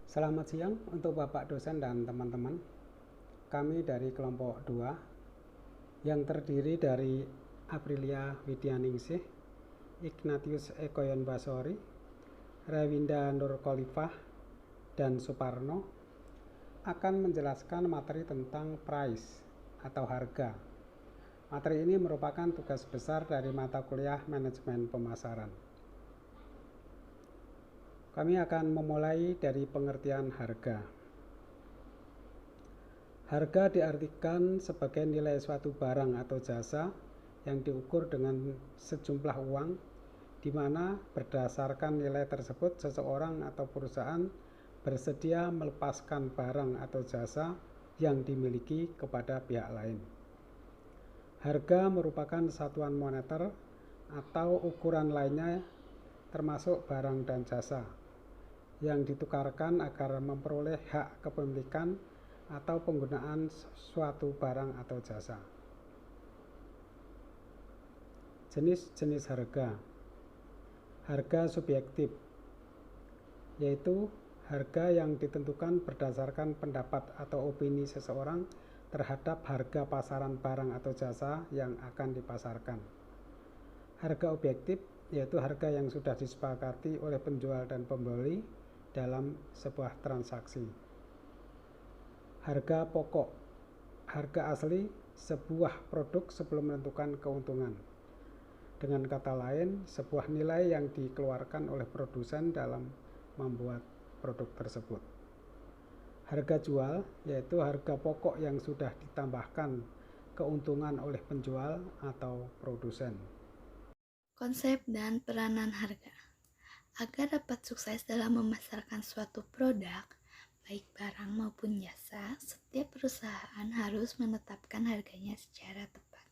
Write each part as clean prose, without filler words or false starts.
Selamat siang untuk Bapak dosen dan teman-teman. Kami dari kelompok 2 yang terdiri dari Aprilia Widyaningsih, Ignatius Ekoyon Basori, Rewinda Nur Khalifah, dan Suparno akan menjelaskan materi tentang price atau harga. Materi ini merupakan tugas besar dari mata kuliah manajemen pemasaran. Kami akan memulai dari pengertian harga. Harga diartikan sebagai nilai suatu barang atau jasa yang diukur dengan sejumlah uang, di mana berdasarkan nilai tersebut seseorang atau perusahaan bersedia melepaskan barang atau jasa yang dimiliki kepada pihak lain. Harga merupakan satuan moneter atau ukuran lainnya termasuk barang dan jasa yang ditukarkan agar memperoleh hak kepemilikan atau penggunaan suatu barang atau jasa. Jenis-jenis harga. Harga subjektif, yaitu harga yang ditentukan berdasarkan pendapat atau opini seseorang terhadap harga pasaran barang atau jasa yang akan dipasarkan. Harga objektif, yaitu harga yang sudah disepakati oleh penjual dan pembeli dalam sebuah transaksi. Harga pokok, harga asli sebuah produk sebelum menentukan keuntungan. Dengan kata lain, sebuah nilai yang dikeluarkan oleh produsen dalam membuat produk tersebut. Harga jual, yaitu harga pokok yang sudah ditambahkan keuntungan oleh penjual atau produsen. Konsep dan peranan harga. Agar dapat sukses dalam memasarkan suatu produk, baik barang maupun jasa, setiap perusahaan harus menetapkan harganya secara tepat.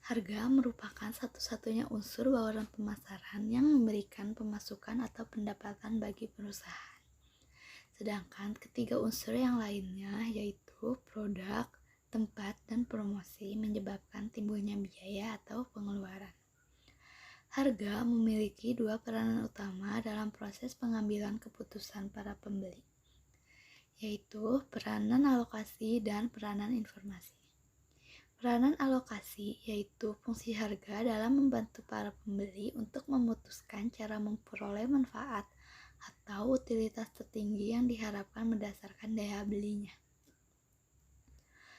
Harga merupakan satu-satunya unsur bauran pemasaran yang memberikan pemasukan atau pendapatan bagi perusahaan. Sedangkan ketiga unsur yang lainnya, yaitu produk, tempat, dan promosi, menyebabkan timbulnya biaya atau pengeluaran. Harga memiliki dua peranan utama dalam proses pengambilan keputusan para pembeli, yaitu peranan alokasi dan peranan informasi. Peranan alokasi yaitu fungsi harga dalam membantu para pembeli untuk memutuskan cara memperoleh manfaat atau utilitas tertinggi yang diharapkan berdasarkan daya belinya.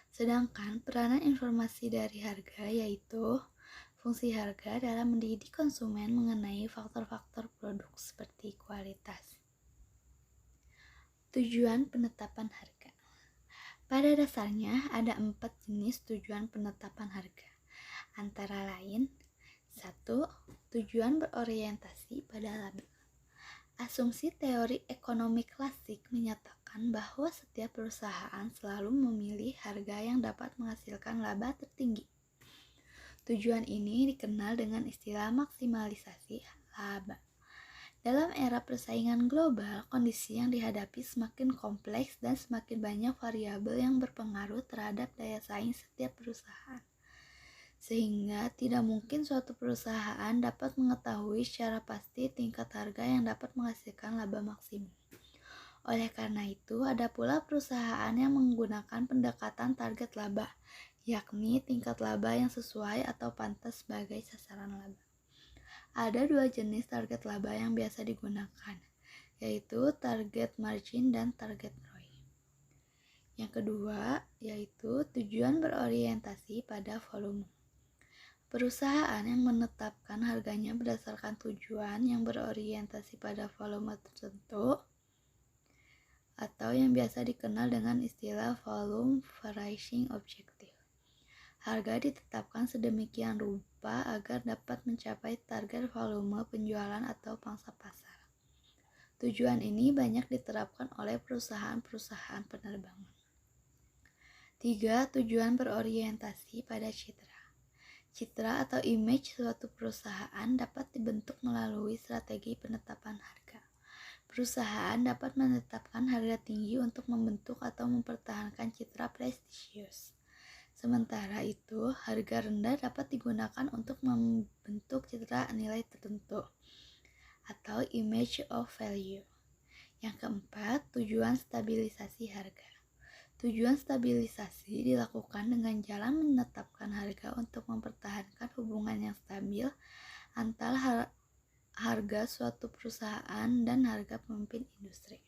Sedangkan peranan informasi dari harga yaitu fungsi harga dalam mendidik konsumen mengenai faktor-faktor produk seperti kualitas. Tujuan penetapan harga. Pada dasarnya ada 4 jenis tujuan penetapan harga. Antara lain, 1. Tujuan berorientasi pada laba. Asumsi teori ekonomi klasik menyatakan bahwa setiap perusahaan selalu memilih harga yang dapat menghasilkan laba tertinggi. Tujuan ini dikenal dengan istilah maksimalisasi laba. Dalam era persaingan global, kondisi yang dihadapi semakin kompleks dan semakin banyak variabel yang berpengaruh terhadap daya saing setiap perusahaan. Sehingga tidak mungkin suatu perusahaan dapat mengetahui secara pasti tingkat harga yang dapat menghasilkan laba maksimum. Oleh karena itu, ada pula perusahaan yang menggunakan pendekatan target laba, yakni tingkat laba yang sesuai atau pantas sebagai sasaran laba. Ada 2 jenis target laba yang biasa digunakan, yaitu target margin dan target ROI. Yang kedua, yaitu tujuan berorientasi pada volume. Perusahaan yang menetapkan harganya berdasarkan tujuan yang berorientasi pada volume tertentu atau yang biasa dikenal dengan istilah volume pricing objective. Harga ditetapkan sedemikian rupa agar dapat mencapai target volume penjualan atau pangsa pasar. Tujuan ini banyak diterapkan oleh perusahaan-perusahaan penerbangan. 3. Tujuan berorientasi pada citra. Citra atau image suatu perusahaan dapat dibentuk melalui strategi penetapan harga. Perusahaan dapat menetapkan harga tinggi untuk membentuk atau mempertahankan citra prestisius. Sementara itu, harga rendah dapat digunakan untuk membentuk citra nilai tertentu atau image of value Yang keempat, tujuan stabilisasi harga. Tujuan stabilisasi dilakukan dengan jalan menetapkan harga untuk mempertahankan hubungan yang stabil antara harga suatu perusahaan dan harga pemimpin industri.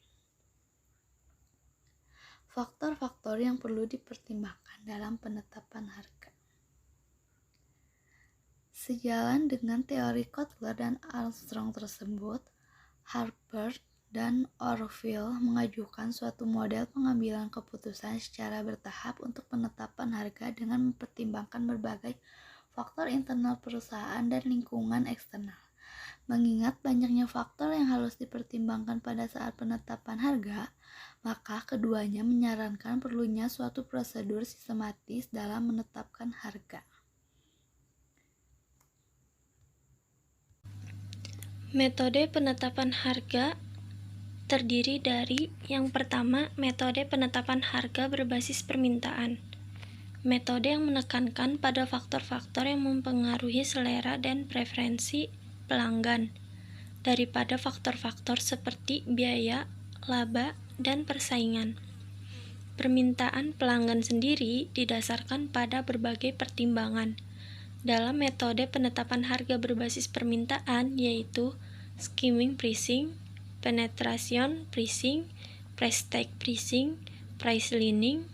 Faktor-faktor yang perlu dipertimbangkan dalam penetapan harga. Sejalan dengan teori Kotler dan Armstrong tersebut, Harper dan Orville mengajukan suatu model pengambilan keputusan secara bertahap untuk penetapan harga dengan mempertimbangkan berbagai faktor internal perusahaan dan lingkungan eksternal. Mengingat banyaknya faktor yang harus dipertimbangkan pada saat penetapan harga, maka keduanya menyarankan perlunya suatu prosedur sistematis dalam menetapkan harga. Metode penetapan harga terdiri dari yang pertama, metode penetapan harga berbasis permintaan. Metode yang menekankan pada faktor-faktor yang mempengaruhi selera dan preferensi pelanggan daripada faktor-faktor seperti biaya, laba, dan persaingan. Permintaan pelanggan sendiri didasarkan pada berbagai pertimbangan. Dalam metode penetapan harga berbasis permintaan yaitu skimming pricing, penetration pricing, price tag pricing, price leaning,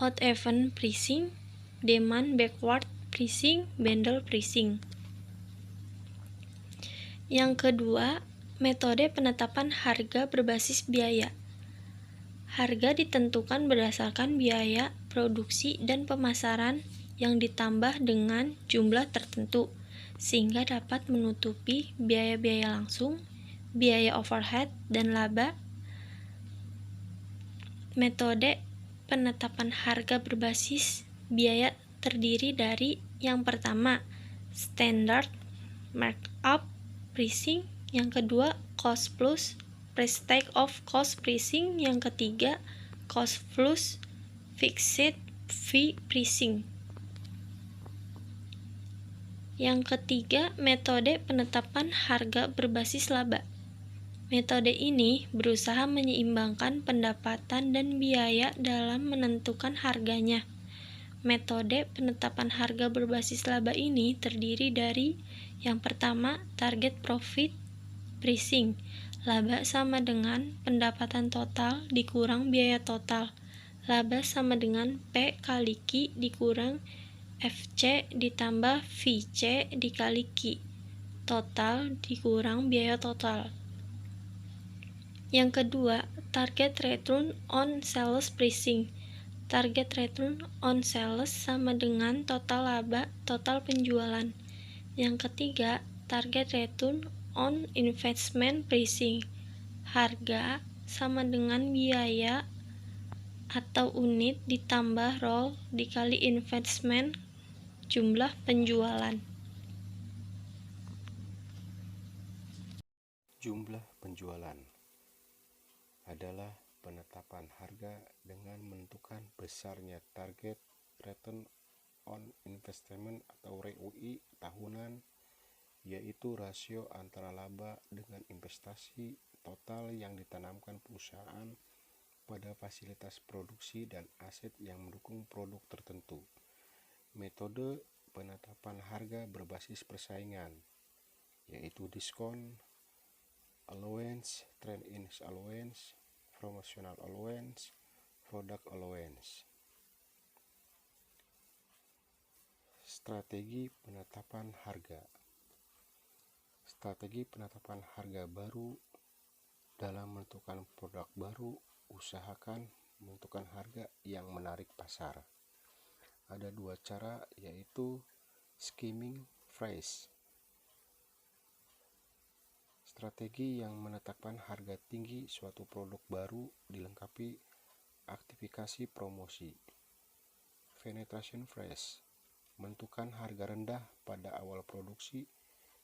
odd even pricing, demand backward pricing, bundle pricing. Yang kedua, metode penetapan harga berbasis biaya. Harga ditentukan berdasarkan biaya produksi dan pemasaran yang ditambah dengan jumlah tertentu, sehingga dapat menutupi biaya-biaya langsung, biaya overhead, dan laba. Metode penetapan harga berbasis biaya terdiri dari yang pertama, standard markup pricing, yang kedua, cost plus price tag of cost pricing, yang ketiga, cost plus fixed fee pricing. Yang ketiga, metode penetapan harga berbasis laba. Metode ini berusaha menyeimbangkan pendapatan dan biaya dalam menentukan harganya. Metode penetapan harga berbasis laba ini terdiri dari yang pertama, target profit pricing. Laba sama dengan pendapatan total dikurang biaya total. Laba sama dengan P kali Q dikurang FC ditambah VC dikali Q. Total dikurang biaya total. Yang kedua, target return on sales pricing. Target return on sales sama dengan total laba, total penjualan. Yang ketiga, target return on investment pricing. Harga sama dengan biaya atau unit ditambah roll dikali investment jumlah penjualan. Jumlah penjualan adalah penetapan harga dengan menentukan besarnya target return on investment atau ROI tahunan, yaitu rasio antara laba dengan investasi total yang ditanamkan perusahaan pada fasilitas produksi dan aset yang mendukung produk tertentu. Metode penetapan harga berbasis persaingan yaitu diskon, allowance, trade-in allowance, promotional allowance, product allowance. Strategi penetapan harga. Strategi penetapan harga baru dalam menentukan produk baru, usahakan menentukan harga yang menarik pasar. Ada dua cara, yaitu skimming price. Strategi yang menetapkan harga tinggi suatu produk baru dilengkapi aktivitas promosi. Penetration price, menentukan harga rendah pada awal produksi,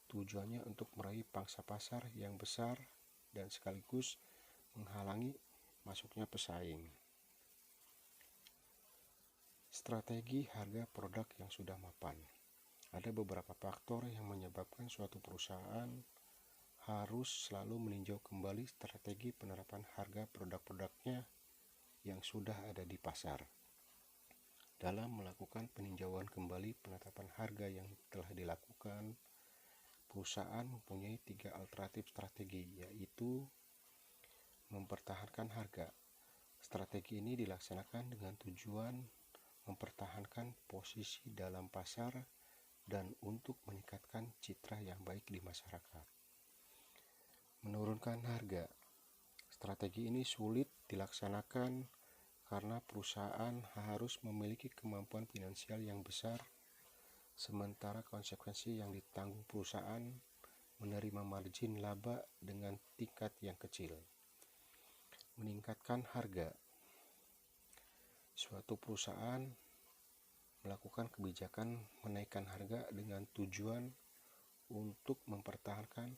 tujuannya untuk meraih pangsa pasar yang besar dan sekaligus menghalangi masuknya pesaing. Strategi harga produk yang sudah mapan. Ada beberapa faktor yang menyebabkan suatu perusahaan harus selalu meninjau kembali strategi penerapan harga produk-produknya yang sudah ada di pasar. Dalam melakukan peninjauan kembali penetapan harga yang telah dilakukan, perusahaan mempunyai 3 alternatif strategi, yaitu mempertahankan harga. Strategi ini dilaksanakan dengan tujuan mempertahankan posisi dalam pasar dan untuk meningkatkan citra yang baik di masyarakat. Menurunkan harga. Strategi ini sulit dilaksanakan karena perusahaan harus memiliki kemampuan finansial yang besar, sementara konsekuensi yang ditanggung perusahaan menerima margin laba dengan tingkat yang kecil. Meningkatkan harga. Suatu perusahaan melakukan kebijakan menaikkan harga dengan tujuan untuk mempertahankan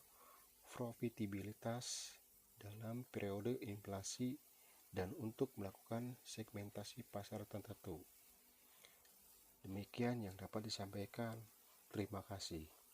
profitabilitas dalam periode inflasi dan untuk melakukan segmentasi pasar tertentu. Demikian yang dapat disampaikan. Terima kasih.